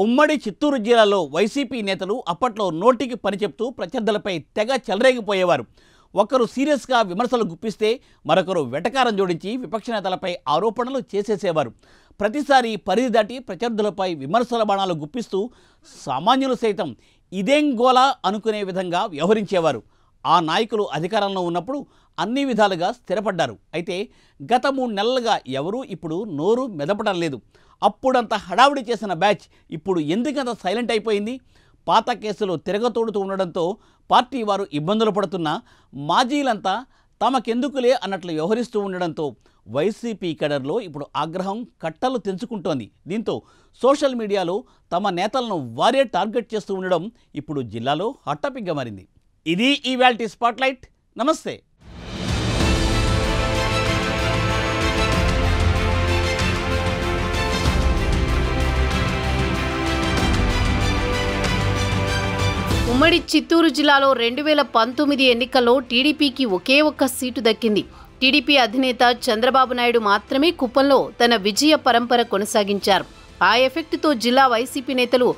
ఉమ్మడి చిత్తూరు జిల్లాలో వైసీపీ నేతలు అప్పట్లో నోటికి పని చెప్తూ ప్రత్యర్థులపై తెగ చెలరేగిపోయేవారు. ఒకరు సీరియస్గా విమర్శలు గుప్పిస్తే మరొకరు వెటకారం జోడించి విపక్ష నేతలపై ఆరోపణలు చేసేసేవారు. ప్రతిసారి పరిధి దాటి ప్రత్యర్థులపై విమర్శల బాణాలు గుప్పిస్తూ సామాన్యులు సైతం ఇదేం గోలా అనుకునే విధంగా వ్యవహరించేవారు. ఆ నాయకులు అధికారంలో ఉన్నప్పుడు అన్ని విధాలుగా స్థిరపడ్డారు. అయితే గత 3 నెలలుగా ఎవరూ ఇప్పుడు నోరు మెదపడం లేదు. అప్పుడంత హడావుడి చేసిన బ్యాచ్ ఇప్పుడు ఎందుకంత సైలెంట్ అయిపోయింది? పాత కేసులు తిరగతోడుతూ ఉండడంతో పార్టీ వారు ఇబ్బందులు పడుతున్నా మాజీలంతా తమకెందుకులే అన్నట్లు వ్యవహరిస్తూ ఉండడంతో వైసీపీ కేడర్లో ఇప్పుడు ఆగ్రహం కట్టలు తెంచుకుంటోంది. దీంతో సోషల్ మీడియాలో తమ నేతలను వారే టార్గెట్ చేస్తూ ఉండడం ఇప్పుడు జిల్లాలో హాట్ టాపిక్గా మారింది. ఇది ఇవాల్టి స్పాట్లైట్. నమస్తే. ఉమ్మడి చిత్తూరు జిల్లాలో 2019 ఎన్నికల్లో టీడీపీకి ఒకే ఒక్క సీటు దక్కింది. టీడీపీ అధినేత చంద్రబాబు నాయుడు మాత్రమే కుప్పంలో తన విజయ పరంపర కొనసాగించారు. ఆ ఎఫెక్ట్తో జిల్లా వైసీపీ నేతలు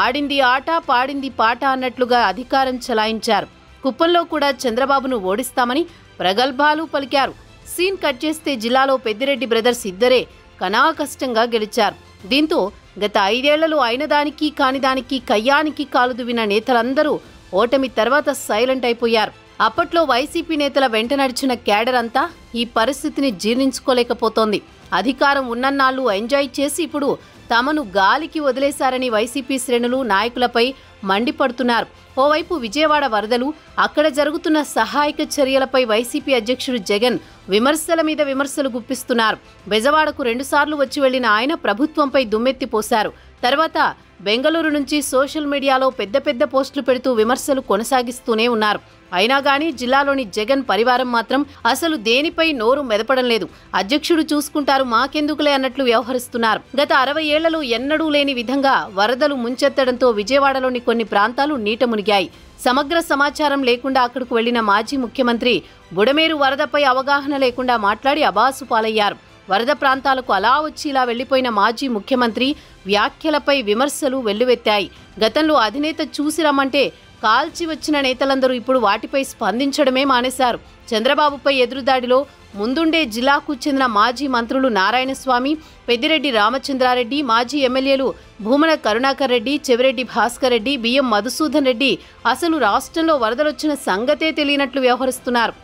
ఆడింది ఆట పాడింది పాట అన్నట్లుగా అధికారం చలాయించారు. కుప్పంలో కూడా చంద్రబాబును ఓడిస్తామని ప్రగల్భాలు పలికారు. సీన్ కట్ చేస్తే జిల్లాలో పెద్దిరెడ్డి బ్రదర్స్ ఇద్దరే కనాకష్టంగా గెలిచారు. దీంతో గత 5 ఏళ్లలో అయినదానికి కానిదానికి కయ్యానికి కాలు దువ్విన నేతలందరూ ఓటమి తర్వాత సైలెంట్ అయిపోయారు. అప్పట్లో వైసీపీ నేతల వెంట నడిచిన క్యాడర్ అంతా ఈ పరిస్థితిని జీర్ణించుకోలేకపోతోంది. అధికారం ఉన్నన్నాళ్లు ఎంజాయ్ చేసి ఇప్పుడు తమను గాలికి వదిలేశారని వైసీపీ శ్రేణులు నాయకులపై మండిపడుతున్నారు. ఓవైపు విజయవాడ వరదలు, అక్కడ జరుగుతున్న సహాయక చర్యలపై వైసీపీ అధ్యక్షుడు జగన్ విమర్శల మీద విమర్శలు గుప్పిస్తున్నారు. బెజవాడకు 2 సార్లు వచ్చి వెళ్లిన ఆయన ప్రభుత్వంపై దుమ్మెత్తి పోశారు. తర్వాత బెంగళూరు నుంచి సోషల్ మీడియాలో పెద్ద పెద్ద పోస్టులు పెడుతూ విమర్శలు కొనసాగిస్తూనే ఉన్నారు. అయినా గానీ జిల్లాలోని జగన్ పరివారం మాత్రం అసలు దేనిపై నోరు మెదపడం లేదు. అధ్యక్షుడు చూసుకుంటారు, మాకెందుకులే అన్నట్లు వ్యవహరిస్తున్నారు. గత 60 ఏళ్లలో ఎన్నడూ లేని విధంగా వరదలు ముంచెత్తడంతో విజయవాడలోని కొన్ని ప్రాంతాలు నీట మునిగాయి. సమగ్ర సమాచారం లేకుండా అక్కడకు వెళ్లిన మాజీ ముఖ్యమంత్రి బుడమేరు వరదపై అవగాహన లేకుండా మాట్లాడి అబాసు పాలయ్యారు. వరద ప్రాంతాలకు అలా వచ్చి ఇలా వెళ్లిపోయిన మాజీ ముఖ్యమంత్రి వ్యాఖ్యలపై విమర్శలు వెల్లువెత్తాయి. గతంలో అధినేత చూసి రమ్మంటే కాల్చి వచ్చిన నేతలందరూ ఇప్పుడు వాటిపై స్పందించడమే మానేశారు. చంద్రబాబుపై ఎదురుదాడిలో ముందుండే జిల్లాకు చెందిన మాజీ మంత్రులు నారాయణస్వామి, పెద్దిరెడ్డి రామచంద్రారెడ్డి, మాజీ ఎమ్మెల్యేలు భూమన కరుణాకర్ రెడ్డి, చెవిరెడ్డి భాస్కర్ రెడ్డి, బియ్యం మధుసూదన్ రెడ్డి అసలు రాష్ట్రంలో వరదలొచ్చిన సంగతే తెలియనట్లు వ్యవహరిస్తున్నారు.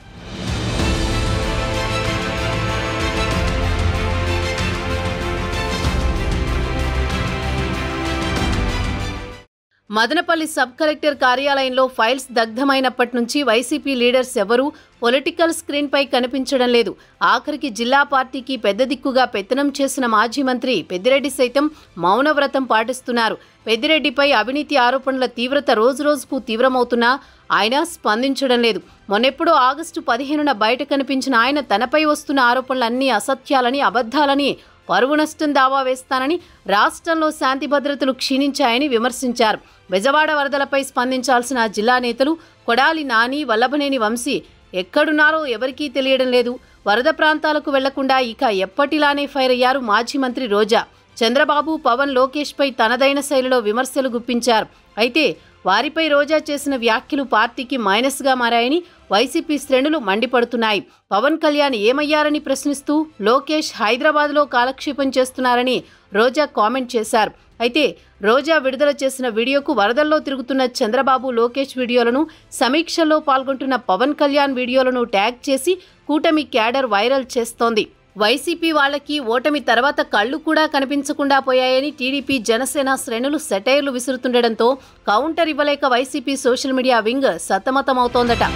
మదనపల్లి సబ్ కలెక్టర్ కార్యాలయంలో ఫైల్స్ దగ్ధమైనప్పటి నుంచి వైసీపీ లీడర్స్ ఎవరూ పొలిటికల్ స్క్రీన్పై కనిపించడం లేదు. ఆఖరికి జిల్లా పార్టీకి పెద్ద దిక్కుగా పెత్తనం చేసిన మాజీ మంత్రి పెద్దిరెడ్డి సైతం మౌనవ్రతం పాటిస్తున్నారు. పెద్దిరెడ్డిపై అవినీతి ఆరోపణల తీవ్రత రోజురోజుకు తీవ్రమవుతున్నా ఆయన స్పందించడం లేదు. మొన్నెప్పుడో ఆగస్టు 15న బయట కనిపించిన ఆయన తనపై వస్తున్న ఆరోపణలన్నీ అసత్యాలని, అబద్ధాలని, పరువు నష్టం దావా వేస్తానని, రాష్ట్రంలో శాంతి భద్రతలు క్షీణించాయని విమర్శించారు. బెజవాడ వరదలపై స్పందించాల్సిన జిల్లా నేతలు కొడాలి నాని, వల్లభనేని వంశీ ఎక్కడున్నారో ఎవరికీ తెలియడం లేదు. వరద ప్రాంతాలకు వెళ్లకుండా ఇక ఎప్పటిలానే ఫైర్ అయ్యారు మాజీ మంత్రి రోజా. చంద్రబాబు, పవన్, లోకేష్పై తనదైన శైలిలో విమర్శలు గుప్పించారు. అయితే వారిపై రోజా చేసిన వ్యాఖ్యలు పార్టీకి మైనస్గా మారాయని వైసీపీ శ్రేణులు మండిపడుతున్నాయి. పవన్ కళ్యాణ్ ఏమయ్యారని ప్రశ్నిస్తూ లోకేష్ హైదరాబాద్లో కాలక్షేపం చేస్తున్నారని రోజా కామెంట్ చేశారు. అయితే రోజా విడుదల చేసిన వీడియోకు వరదల్లో తిరుగుతున్న చంద్రబాబు, లోకేష్ వీడియోలను, సమీక్షల్లో పాల్గొంటున్న పవన్ కళ్యాణ్ వీడియోలను ట్యాగ్ చేసి కూటమి క్యాడర్ వైరల్ చేస్తోంది. వైసీపీ వాళ్లకి ఓటమి తర్వాత కళ్లు కూడా కనిపించకుండా పోయాయని టీడీపీ, జనసేన శ్రేణులు సెటైర్లు విసురుతుండడంతో కౌంటర్ ఇవ్వలేక వైసీపీ సోషల్ మీడియా వింగ్ సతమతమవుతోందట.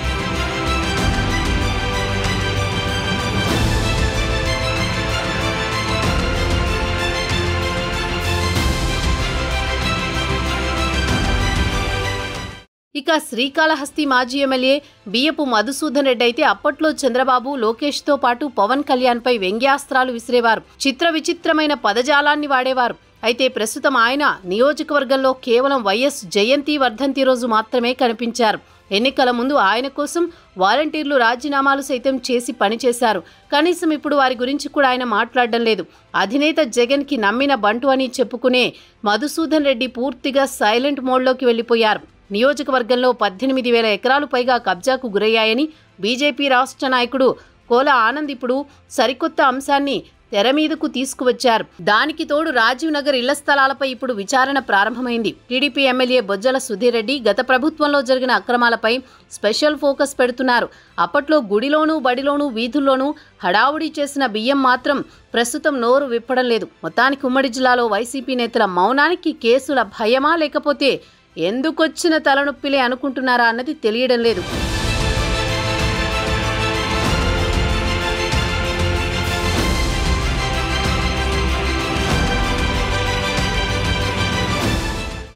ఇక శ్రీకాళహస్తి మాజీ ఎమ్మెల్యే బియ్యపు మధుసూదన్ రెడ్డి అయితే అప్పట్లో చంద్రబాబు, లోకేష్తో పాటు పవన్ కళ్యాణ్పై వ్యంగ్యాస్త్రాలు విసిరేవారు. చిత్ర విచిత్రమైన పదజాలాన్ని వాడేవారు. అయితే ప్రస్తుతం ఆయన నియోజకవర్గంలో కేవలం వైఎస్ జయంతి వర్ధంతి రోజు మాత్రమే కనిపించారు. ఎన్నికల ముందు ఆయన కోసం వాలంటీర్లు రాజీనామాలు సైతం చేసి పనిచేశారు. కనీసం ఇప్పుడు వారి గురించి కూడా ఆయన మాట్లాడడం లేదు. అధినేత జగన్కి నమ్మిన బంటు అని చెప్పుకునే మధుసూదన్ రెడ్డి పూర్తిగా సైలెంట్ మోడ్లోకి వెళ్లిపోయారు. నియోజకవర్గంలో 18,000 ఎకరాలు పైగా కబ్జాకు గురయ్యాయని బీజేపీ రాష్ట్ర నాయకుడు కోల ఆనంద్ ఇప్పుడు సరికొత్త అంశాన్ని తెర మీదకు తీసుకువచ్చారు. దానికి తోడు రాజీవ్ నగర్ ఇళ్ల స్థలాలపై ఇప్పుడు విచారణ ప్రారంభమైంది. టీడీపీ ఎమ్మెల్యే బొజ్జల సుధీర్ రెడ్డి గత ప్రభుత్వంలో జరిగిన అక్రమాలపై స్పెషల్ ఫోకస్ పెడుతున్నారు. అప్పట్లో గుడిలోనూ బడిలోనూ వీధుల్లోనూ హడావుడి చేసిన బియ్యం మాత్రం ప్రస్తుతం నోరు విప్పడం లేదు. మొత్తానికి ఉమ్మడి జిల్లాలో వైసీపీ నేతల మౌనానికి కేసుల భయమా లేకపోతే ఎందుకొచ్చిన తలనొప్పిలే అనుకుంటున్నారా అన్నది తెలియడం లేదు.